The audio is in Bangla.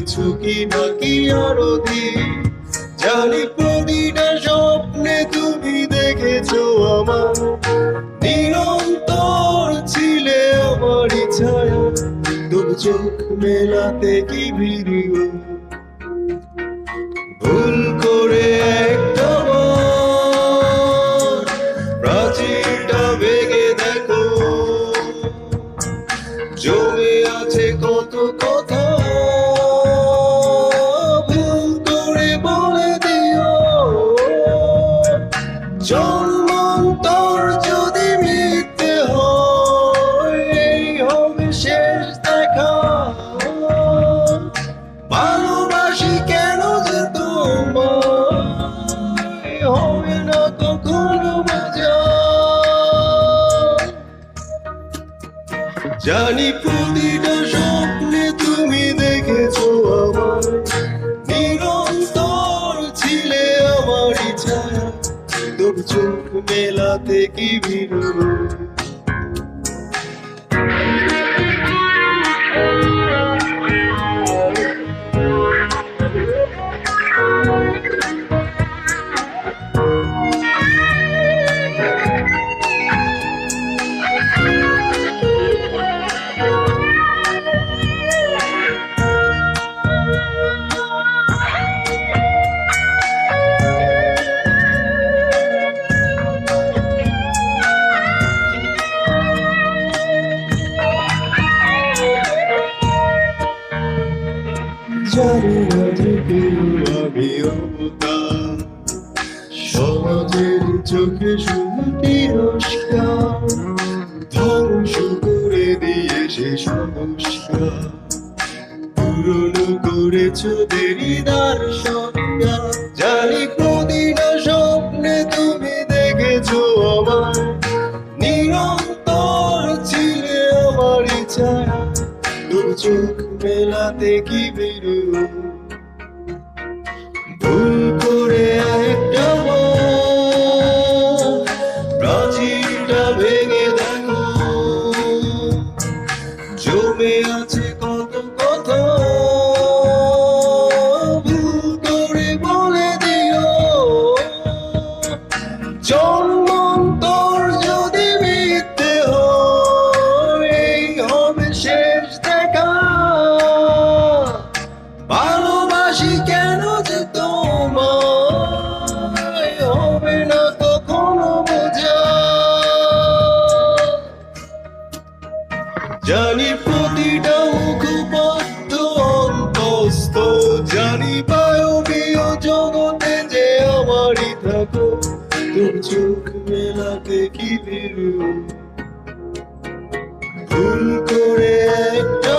কিছু কি বাকি আরো দিন। জানি প্রতিটা স্বপ্নে তুমি দেখেছো আমার, নিরন্তর ছিলে আমারই ছায়া। দু চোখ মেলাতে কি ভিড়িও, ভুল করে একটা বার প্রাচীরটা ভেঙে দেখো, জমে আছে কত কথা। ভুল করে বলে দিও, জন্মান্তর যদি মিথ্যে হয়, এই হবে শেষ দেখা। ভালোবাসি কেন যে তোমায়, হবে না কখনো বোঝা। জানি প্রতিটা স্বপ্নে তুমি দেখেছো আমার, নিরন্তর ছিলে আমারই ছায়া। দু চোখ মেলাতে কি বিরল, জানি না যে কেউ আমিও তা, সমাজের চোখে শুধু তিরস্কার, ধ্বংস করে দিয়ে সে সংস্কার। পুরনো করেছো দেরিদার সংজ্ঞা। জানি প্রতিটা স্বপ্নে তুমি দেখেছো আমার, নিরন্তর ছিলে আমারই ছায়া। দু চোখ মেলাতে কি বেরো, ভুল করে একটা বার প্রাচীরটা ভেঙে দেখো, জমে আছে কত কথা। ভুল করে বলে দিও, জন্মান্তর যদি মিথ্যে হয়, এই হবে শেষ দেখা। ভালোবাসি কেন যে তোমায়, হবে না কখনো বোঝা। জানি প্রতিটা মুখপত্র অন্তস্থ, জানি বায়বীয় জগতে যে আমারই থাকো। তোর চোখ মেলাতে কি বেরো, ভুল করে একটা